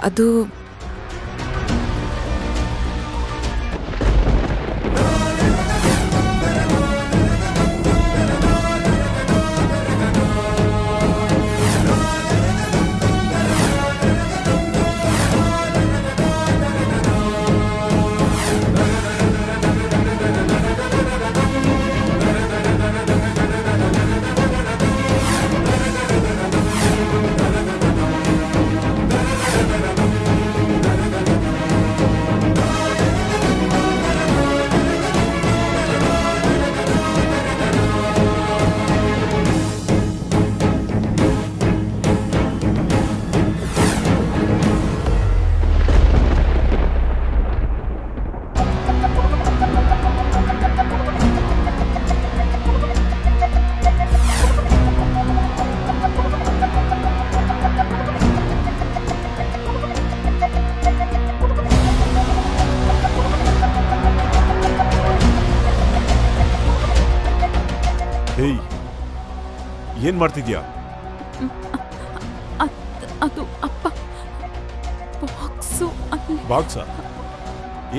ಅದು ಏನ್ ಮಾಡ್ತಿದ್ಯಾ? ಅದು ಅಪ್ಪ ಬಾಕ್ಸು. ಬಾಕ್ಸ?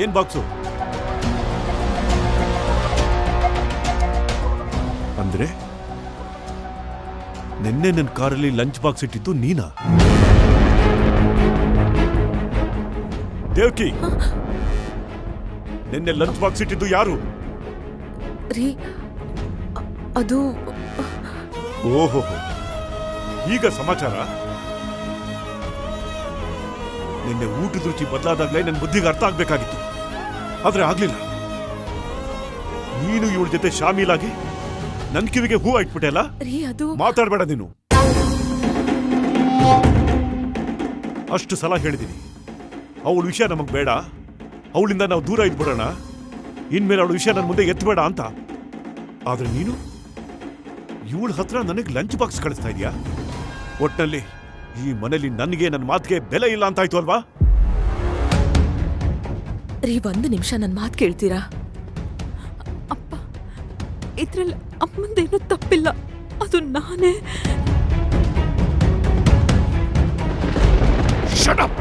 ಏನ್ ಬಾಕ್ಸು? ಅಂದ್ರೆ ನಿನ್ನೆ ನನ್ನ ಕಾರಲ್ಲಿ ಲಂಚ್ ಬಾಕ್ಸ್ ಇಟ್ಟಿದ್ದು ನೀನಾ? ದೇವ್ಕಿ, ನಿನ್ನೆ ಲಂಚ್ ಬಾಕ್ಸ್ ಇಟ್ಟಿದ್ದು ಯಾರು? ರೀ ಅದು ಓಹೋ, ಈಗ ಸಮಾಚಾರ. ನಿನ್ನೆ ಊಟದ ರುಚಿ ಬದಲಾದಾಗಲೇ ನನ್ನ ಬುದ್ಧಿಗೆ ಅರ್ಥ ಆಗ್ಬೇಕಾಗಿತ್ತು, ಆದ್ರೆ ಆಗ್ಲಿಲ್ಲ. ನೀನು ಇವಳ ಜೊತೆ ಶಾಮೀಲಾಗಿ ನನ್ ಕಿವಿಗೆ ಹೂ ಇಟ್ಬಿಟ್ಟೆಲ್ಲ. ಮಾತಾಡ್ಬೇಡ ನೀನು. ಅಷ್ಟು ಸಲ ಹೇಳಿದೀನಿ, ಅವಳ ವಿಷಯ ನಮಗ್ ಬೇಡ, ಅವಳಿಂದ ನಾವು ದೂರ ಇದ್ಬಿಡೋಣ, ಇನ್ಮೇಲೆ ಅವಳ ವಿಷಯ ನನ್ನ ಮುಂದೆ ಎತ್ತಬೇಡ ಅಂತ. ಆದ್ರೆ ನೀನು ಇವಳ ಹತ್ರ ನನಗೆ ಲಂಚ್ ಬಾಕ್ಸ್ ಕಳಿಸ್ತಾ ಇದೀಯಾ? ಒಟ್ನಲ್ಲಿ ಈ ಮನೇಲಿ ನನಗೆ ನನ್ನ ಮಾತಿಗೆ ಬೆಲೆ ಇಲ್ಲ ಅಂತ ಆಯ್ತು ಅಲ್ವಾ? ರೀ, ಒಂದು ನಿಮಿಷ ನನ್ನ ಮಾತು ಕೇಳ್ತೀರಾ? ಅಪ್ಪ, ಇದ್ರಲ್ಲಿ ಅಮ್ಮಂದೇನು ತಪ್ಪಿಲ್ಲ, ಅದು ನಾನೇ. Shut up!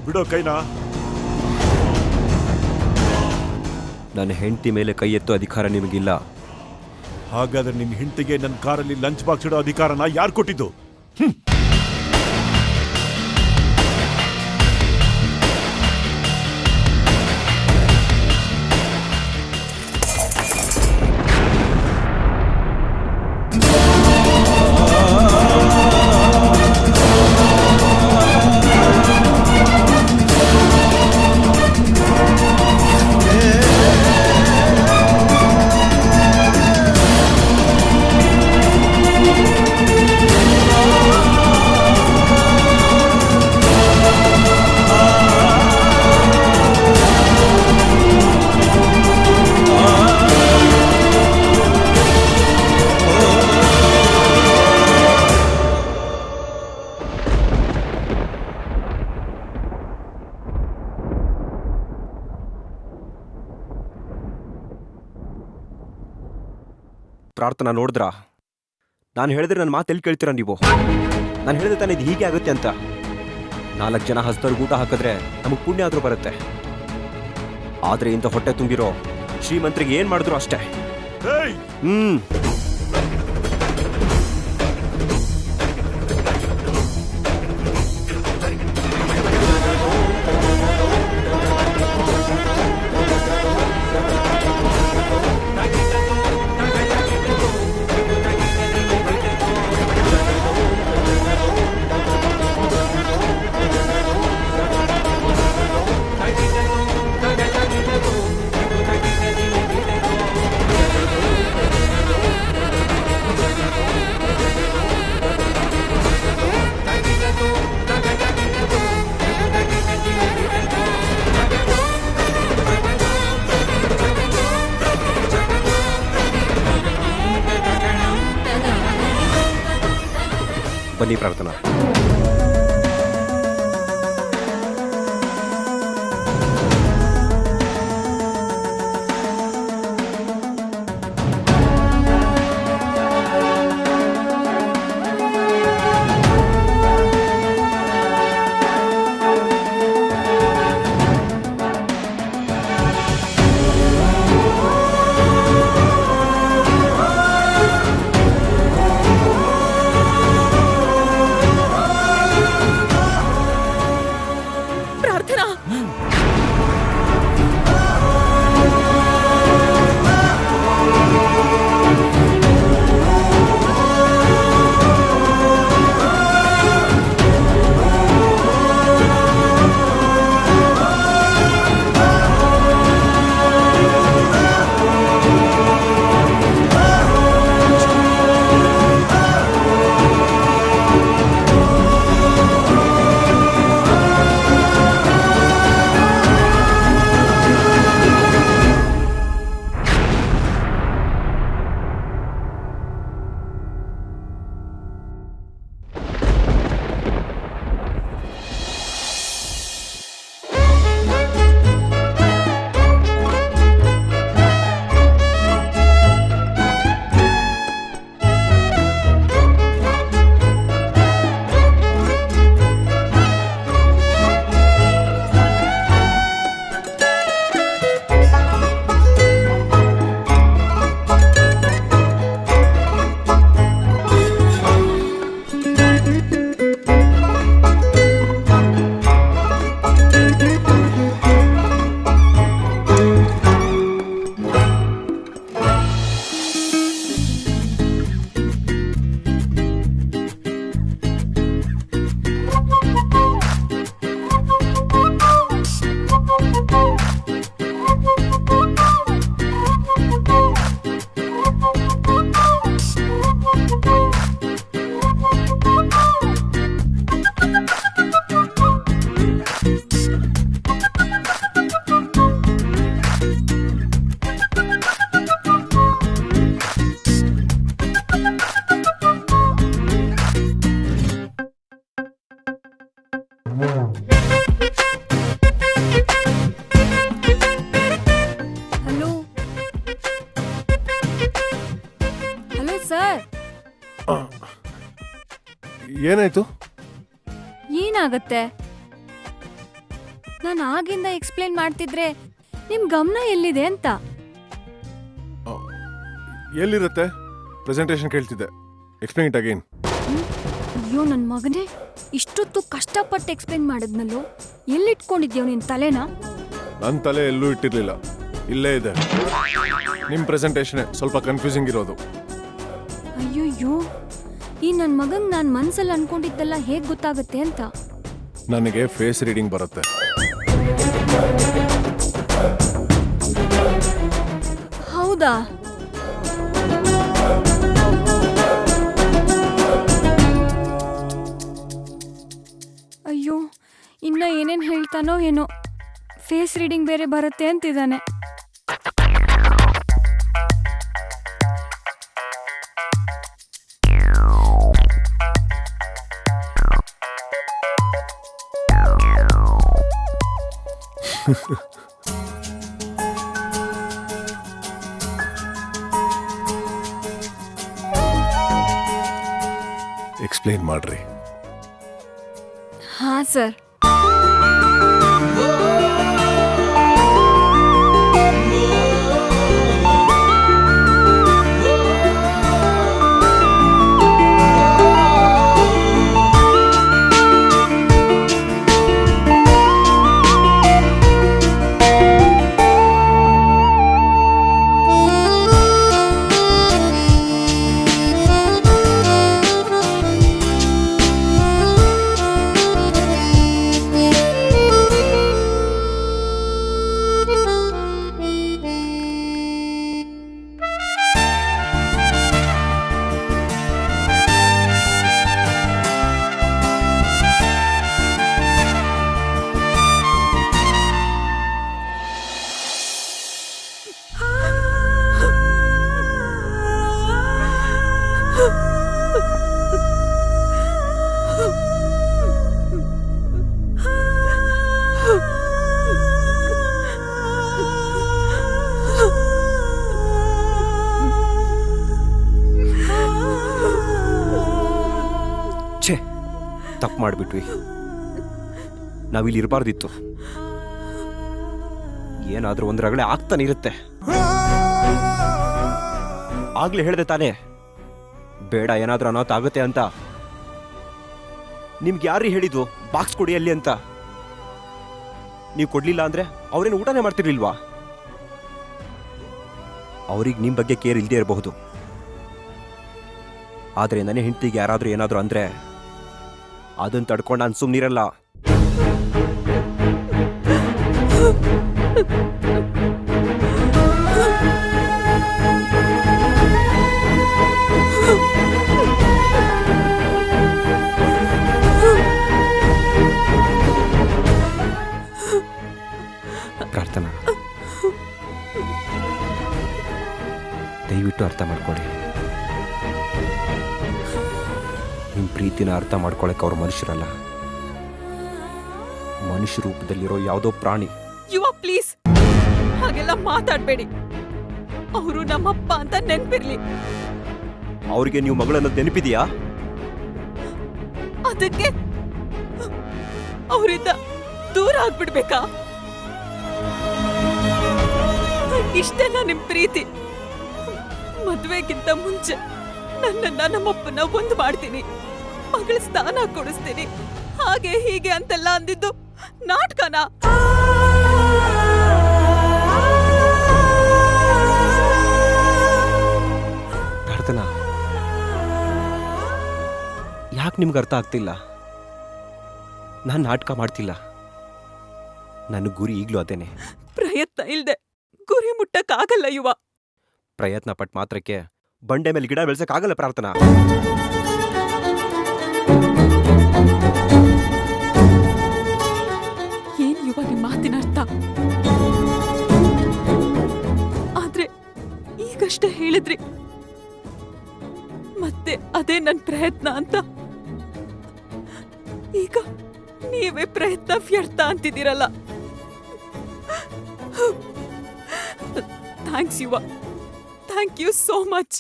ಬಿಡೋ ಕೈನಾ. ನನ್ನ ಹೆಂಡತಿ ಮೇಲೆ ಕೈ ಎತ್ತೋ ಅಧಿಕಾರ ನಿಮಗಿಲ್ಲ. ಹಾಗಾದ್ರೆ ನಿನ್ನ ಹೆಂಡತಿಗೆ ನನ್ನ ಕಾರಲ್ಲಿ ಲಂಚ್ ಬಾಕ್ಸ್ ಇಡೋ ಅಧಿಕಾರನ ಯಾರು ಕೊಟ್ಟಿದ್ದು? ಪ್ರಾರ್ಥನಾ ನೋಡಿದ್ರಾ? ನಾನು ಹೇಳಿದ್ರೆ ನನ್ನ ಮಾತು ಎಲ್ಲಿ ಕೇಳ್ತೀರಾ ನೀವು? ನಾನು ಹೇಳಿದ್ರೆ ತಾನೇ ಇದು ಹೀಗೆ ಆಗುತ್ತೆ ಅಂತ. 4 ಜನ ಹಸ್ತವ್ರಿಗೆ ಊಟ ಹಾಕಿದ್ರೆ ನಮಗೆ ಪುಣ್ಯ ಆದರೂ ಬರುತ್ತೆ. ಆದರೆ ಇಂಥ ಹೊಟ್ಟೆ ತುಂಬಿರೋ ಶ್ರೀಮಂತರಿಗೆ ಏನು ಮಾಡಿದ್ರು ಅಷ್ಟೇ. ಬನ್ನಿ ಪ್ರಾರ್ಥನಾ. ಪ್ರಾರ್ಥನಾ, ಹಲೋ ಹಲೋ ಸರ್, ಏನಾಯ್ತು? ಏನಾಗತ್ತೆ? ನಾನು ಆಗಿಂದ ಎಕ್ಸ್ಪ್ಲೇನ್ ಮಾಡ್ತಿದ್ರೆ ನಿಮ್ ಗಮನ ಎಲ್ಲಿದೆ ಅಂತ. ಎಲ್ಲಿರುತ್ತೆ? ಪ್ರೆಸೆಂಟೇಷನ್ ಕೇಳ್ತಿದ್ದೆ. Explain it again. ಅಯ್ಯೋ ನನ್ ಮಗನೇ, ಇಷ್ಟೊತ್ತು ಕಷ್ಟಪಟ್ಟು ಎಕ್ಸ್ಪ್ಲೇನ್ ಮಾಡಿದ್ನಲ್ಲೋ, ಎಲ್ಲಿಟ್ಕೊಂಡಿದ್ಯೋ ನಿನ್ ತಲೆನ? ನನ್ನ ತಲೆ ಎಲ್ಲೂ ಇಟ್ಟಿರ್ಲಿಲ್ಲ, ಇಲ್ಲೇ ಇದೆ. ನಿಮ್ಮ ಪ್ರೆಸೆಂಟೇಷನ್ ಸ್ವಲ್ಪ ಕನ್ಫ್ಯೂಸಿಂಗ್ ಇರೋದು. ಅಯ್ಯೋಯ್ಯೋ, ಈ ನನ್ ಮಗಂಗ್ ನಾನ್ ಮನ್ಸಲ್ಲಿ ಅನ್ಕೊಂಡಿದ್ದೆಲ್ಲ ಹೇಗ್ ಗೊತ್ತಾಗುತ್ತೆ ಅಂತ. ನನಗೆ ಫೇಸ್ ರೀಡಿಂಗ್ ಬರುತ್ತೆ. ಹೌದಾ? ಅಯ್ಯೋ, ಇನ್ನ ಏನೇನ್ ಹೇಳ್ತಾನೋ ಏನೋ. ಫೇಸ್ ರೀಡಿಂಗ್ ಬೇರೆ ಬರುತ್ತೆ ಅಂತಿದ್ದಾನೆ. ಎಕ್ಸ್ಪ್ಲೇನ್ ಮಾಡ್ರಿ. ಹಾ ಸರ್. ತಪ್ಪು ಮಾಡಿಬಿಟ್ವಿ. ನಾವಿಲ್ಲಿ ಇರಬಾರ್ದಿತ್ತು. ಏನಾದರೂ ಒಂದು ರಗಳೆ ಆಗ್ತಾನೆ ಇರುತ್ತೆ. ಆಗ್ಲೇ ಹೇಳಿದೆ ತಾನೇ, ಬೇಡ ಏನಾದರೂ ಅನಾಹುತ ಆಗುತ್ತೆ ಅಂತ. ನಿಮ್ಗೆ ಯಾರು ಹೇಳಿದ್ದು ಬಾಕ್ಸ್ ಕೊಡಿ ಅಲ್ಲಿ ಅಂತ? ನೀವು ಕೊಡ್ಲಿಲ್ಲ ಅಂದ್ರೆ ಅವ್ರೇನು ಊಟನೇ ಮಾಡ್ತಿರ್ಲಿಲ್ವಾ? ಅವ್ರಿಗೆ ನಿಮ್ಮ ಬಗ್ಗೆ ಕೇರ್ ಇಲ್ಲದೆ ಇರಬಹುದು, ಆದರೆ ನನ್ನ ಹೆಂಡತಿಗೆ ಯಾರಾದರೂ ಏನಾದರೂ ಅಂದ್ರೆ ಅದನ್ನು ತಡ್ಕೊಂಡು ನಾನು ಸುಮ್ಮನಿರಲ್ಲ. ಪ್ರಾರ್ಥನಾ, ದಯವಿಟ್ಟು ಅರ್ಥ ಮಾಡ್ಕೊಳ್ಳಿ. ನಿಮ್ಮ ಪ್ರೀತಿನ ಅರ್ಥ ಮಾಡ್ಕೊಳಕ್ಕೆ ಅವ್ರು ಮನುಷ್ಯರಲ್ಲ, ಮನುಷ್ಯ ರೂಪದಲ್ಲಿರೋ ಯಾವುದೋ ಪ್ರಾಣಿ. ಯುವ ಪ್ಲೀಸ್, ಹಾಗೆಲ್ಲ ಮಾತಾಡ್ಬೇಡಿ. ಅವರು ನಮ್ಮಪ್ಪ ಅಂತ ನೆನ್ಪಿರ್ಲಿ. ಅವ್ರಿಗೆ ನೀವು ಮಗಳನ್ನ ನೆನಪಿದೆಯಾ? ಅದಕ್ಕೆ ಅವರಿಂದ ದೂರ ಆಗ್ಬಿಡ್ಬೇಕಾ? ಇಷ್ಟೆಲ್ಲ ನಿಮ್ ಪ್ರೀತಿ. ಮದ್ವೆಗಿಂತ ಮುಂಚೆ ನನ್ನನ್ನ ನಮ್ಮಪ್ಪನ ಒಂದು ಮಾಡ್ತೀನಿ, ಮಗಳ ಸ್ಥಾನ ಕೊಡಿಸ್ತೀನಿ, ಹಾಗೆ ಹೀಗೆ ಅಂತೆಲ್ಲ ಅಂದಿದ್ದು ನಾಟಕನಾ? ಪ್ರಾರ್ಥನಾ, ಯಾಕೆ ನಿಮ್ಗೆ ಅರ್ಥ ಆಗ್ತಿಲ್ಲ? ನಾನು ನಾಟಕ ಮಾಡ್ತಿಲ್ಲ. ನನ್ನ ಗುರಿ ಈಗಲೂ ಅದೇನೆ. ಪ್ರಯತ್ನ ಇಲ್ದೆ ಗುರಿ ಮುಟ್ಟಕ್ಕಾಗಲ್ಲ ಯುವ. ಪ್ರಯತ್ನ ಪಟ್ಟ ಮಾತ್ರಕ್ಕೆ ಬಂಡೆ ಮೇಲೆ ಗಿಡ ಬೆಳೆಸಕ್ಕಾಗಲ್ಲ ಪ್ರಾರ್ಥನಾ. ಏನ್ ಯುವ ನಿಮ್ ಮಾತಿನ ಅರ್ಥ? ಆದ್ರೆ ಈಗಷ್ಟೇ ಹೇಳಿದ್ರಿ ಮತ್ತೆ ಅದೇ ನನ್ ಪ್ರಯತ್ನ ಅಂತ. ಈಗ ನೀವೇ ಪ್ರಯತ್ನ ವ್ಯರ್ಥ ಅಂತಿದ್ದೀರಲ್ಲ. ಥ್ಯಾಂಕ್ಸ್ ಯುವ, ಥ್ಯಾಂಕ್ ಯು ಸೋ ಮಚ್.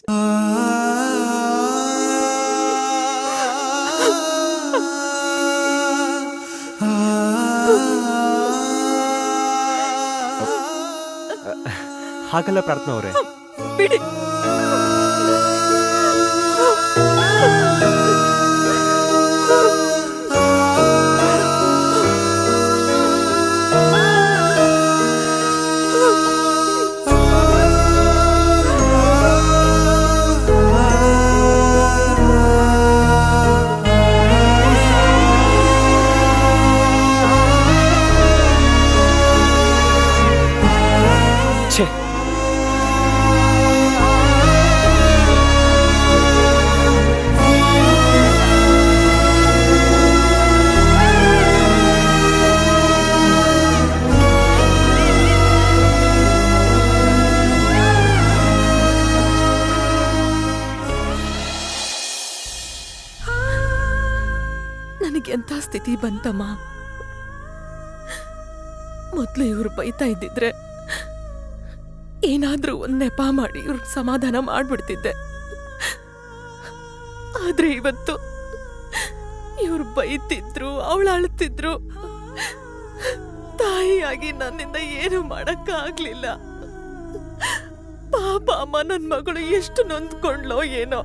ಹಾಗಲ್ಲ ಪ್ರಾರ್ಥನಾ ಅವರೇ, ಬಿಡಿ. ಛೇ, ನನಗೆ ಎಂಥ ಸ್ಥಿತಿ ಬಂತಮ್ಮ. ಮೊದ್ಲು ಇವ್ರು ಬೈತಾ ಇದ್ದಿದ್ರೆ ಏನಾದ್ರೂ ಒಂದ್ ನೆಪ ಮಾಡಿ ಇವ್ರ ಸಮಾಧಾನ ಮಾಡ್ಬಿಡ್ತಿದ್ದೆ. ಆದ್ರೆ ಇವತ್ತು ಇವ್ರು ಬೈತಿದ್ರು, ಅವಳು ಅಳ್ತಿದ್ರು. ತಾಯಿಯಾಗಿ ನನ್ನಿಂದ ಏನು ಮಾಡಕ್ಕಾಗ್ಲಿಲ್ಲ. ಪಾಪ ಅಮ್ಮ, ನನ್ ಮಗಳು ಎಷ್ಟು ನೊಂದ್ಕೊಂಡ್ಲೋ ಏನೋ.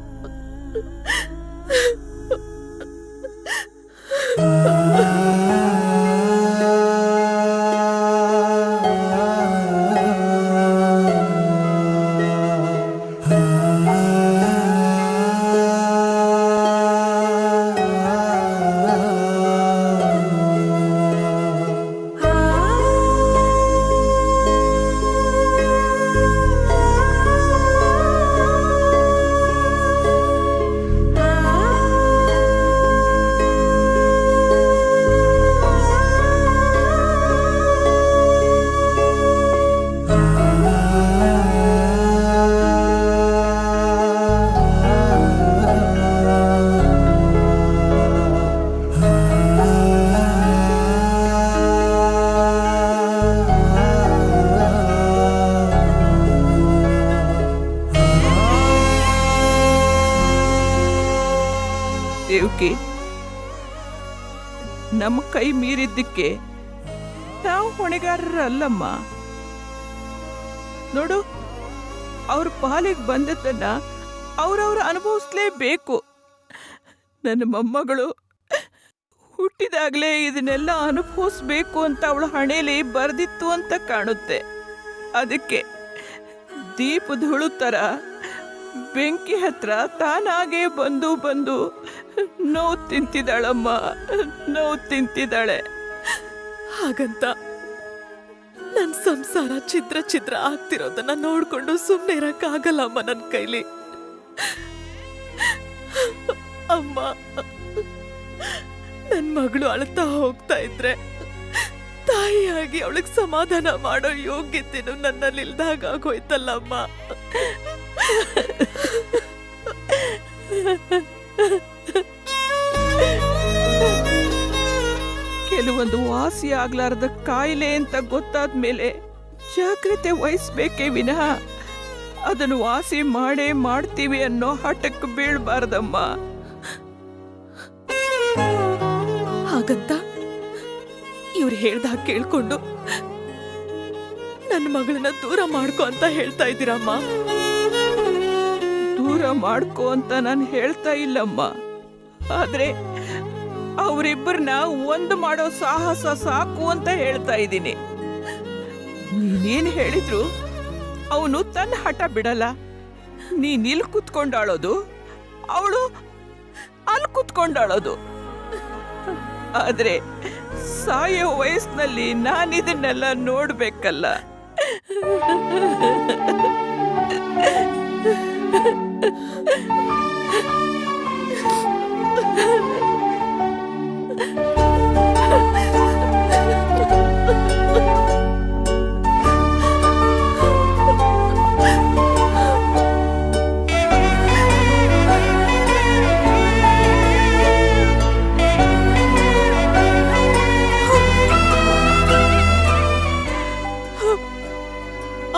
ದೇವ್ಕಿ, ನಮ್ಮ ಕೈ ಮೀರಿದ್ದಕ್ಕೆ ನಾವು ಹೊಣೆಗಾರರಲ್ಲಮ್ಮ. ನೋಡು, ಅವ್ರ ಪಾಲಿಗೆ ಬಂದದ್ದನ್ನ ಅವ್ರವ್ರು ಅನುಭವಿಸ್ಲೇಬೇಕು. ನನ್ನ ಮೊಮ್ಮಗಳು ಹುಟ್ಟಿದಾಗಲೇ ಇದನ್ನೆಲ್ಲ ಅನುಭವಿಸ್ಬೇಕು ಅಂತ ಅವಳ ಹಣೆಯಲ್ಲಿ ಬರೆದಿತ್ತು ಅಂತ ಕಾಣುತ್ತೆ. ಅದಕ್ಕೆ ದೀಪದ ಹುಳು ಥರ ಬೆಂಕಿ ಹತ್ರ ತಾನಾಗೇ ಬಂದು ಬಂದು ನೋವು ತಿಂತಿದ್ದಾಳಮ್ಮ, ನೋವು ತಿಂತಿದ್ದಾಳೆ. ಹಾಗಂತ ನನ್ ಸಂಸಾರ ಚಿತ್ರ ಚಿತ್ರ ಆಗ್ತಿರೋದನ್ನ ನೋಡ್ಕೊಂಡು ಸುಮ್ಮನೆ ಇರಕ್ಕಾಗಲ್ಲಮ್ಮ ನನ್ನ ಕೈಲಿ. ಅಮ್ಮ, ನನ್ ಮಗಳು ಅಳ್ತಾ ಹೋಗ್ತಾ ಇದ್ರೆ ತಾಯಿಯಾಗಿ ಅವಳಿಗೆ ಸಮಾಧಾನ ಮಾಡೋ ಯೋಗ್ಯತೆನೂ ನನ್ನಲ್ಲಿ ಇಲ್ದಾಗ ಆಗೋಯ್ತಲ್ಲಮ್ಮ. ಕೆಲವೊಂದು ವಾಸಿ ಆಗ್ಲಾರ್ದ ಕಾಯಿಲೆ ಅಂತ ಗೊತ್ತಾದ್ಮೇಲೆ ಜಾಗ್ರತೆ ವಹಿಸ್ಬೇಕೇ ವಿನಃ ಅದನ್ನು ವಾಸಿ ಮಾಡೇ ಮಾಡ್ತೀವಿ ಅನ್ನೋ ಹಠಕ್ಕೆ ಬೀಳ್ಬಾರ್ದಮ್ಮ. ಹಾಗಂತ ಇವ್ರು ಹೇಳ್ದಾಗ ಕೇಳ್ಕೊಂಡು ನನ್ನ ಮಗಳನ್ನ ದೂರ ಮಾಡ್ಕೊ ಅಂತ ಹೇಳ್ತಾ ಇದ್ದೀರಮ್ಮ. ದೂರ ಮಾಡ್ಕೋ ಅಂತ ನಾನು ಹೇಳ್ತಾ ಇಲ್ಲಮ್ಮ. ಆದ್ರೆ ಅವರಿಬ್ಬರನ್ನ ಒಂದು ಮಾಡೋ ಸಾಹಸ ಸಾಕು ಅಂತ ಹೇಳ್ತಾ ಇದ್ದೀನಿ. ನೀನೇನ್ ಹೇಳಿದ್ರು ಅವನು ತನ್ನ ಹಠ ಬಿಡಲ್ಲ. ನೀನ್ ಇಲ್ಲಿ ಕುತ್ಕೊಂಡಾಳೋದು, ಅವಳು ಅಲ್ಲಿ ಕುತ್ಕೊಂಡಾಳೋದು. ಆದ್ರೆ ಸಾಯೋ ವಯಸ್ಸಿನಲ್ಲಿ ನಾನಿದನ್ನೆಲ್ಲ ನೋಡ್ಬೇಕಲ್ಲ.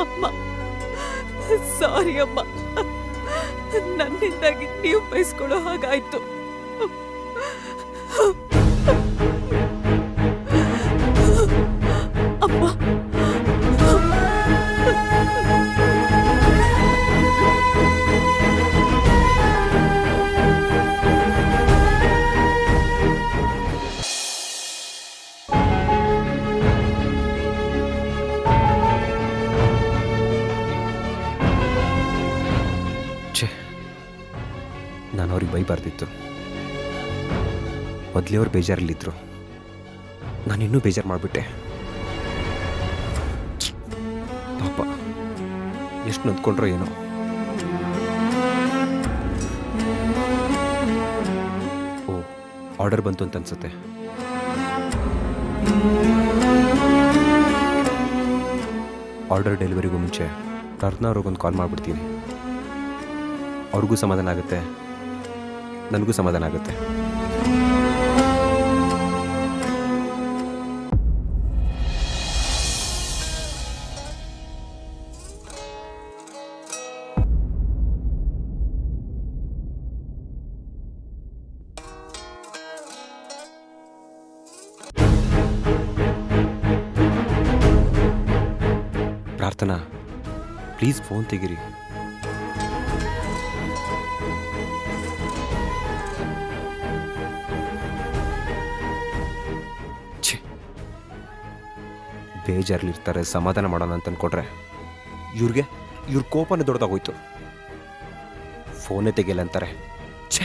ಅಮ್ಮ, ಸಾರಿ ಅಮ್ಮ, ನನ್ನಿಂದಾಗಿ ನೀವು ಬಯಸ್ಕೊಳ್ಳೋ ಹಾಗಾಯ್ತು. ಅಮ್ಮ, ಛೇ, ನಾನು ಅವ್ರಿಗೆ ಬೈಬಾರ್ದಿತ್ತು. ಮೊದಲೇ ಅವ್ರು ಬೇಜಾರಲ್ಲಿದ್ದರು, ನಾನಿನ್ನೂ ಬೇಜಾರು ಮಾಡಿಬಿಟ್ಟೆ. ಪಾಪ ಎಷ್ಟು ನೊಂದ್ಕೊಂಡ್ರೋ ಏನೋ. ಓ, ಆರ್ಡರ್ ಬಂತು ಅಂತ ಅನ್ಸುತ್ತೆ. ಆರ್ಡರ್ ಡೆಲಿವರಿಗೂ ಮುಂಚೆ ಪ್ರಾರ್ಥನಾ ಅವ್ರಿಗೊಂದು ಕಾಲ್ ಮಾಡಿಬಿಡ್ತೀನಿ. ಅವ್ರಿಗೂ ಸಮಾಧಾನ ಆಗುತ್ತೆ, ನನಗೂ ಸಮಾಧಾನ ಆಗುತ್ತೆ. ಪ್ರಾರ್ಥನಾ, ಪ್ಲೀಸ್ ಫೋನ್ ತೆಗೀರಿ. ಬೇಜಾರಲ್ಲಿರ್ತಾರೆ, ಸಮಾಧಾನ ಮಾಡೋಣ ಅಂತ ಅಂದ್ಕೊಟ್ರೆ ಇವ್ರ ಕೋಪನೇ ದೊಡ್ಡದಾಗೋಯ್ತು. ಫೋನೇ ತೆಗಿಯಲ್ಲ ಅಂತಾರೆ. ಛೇ.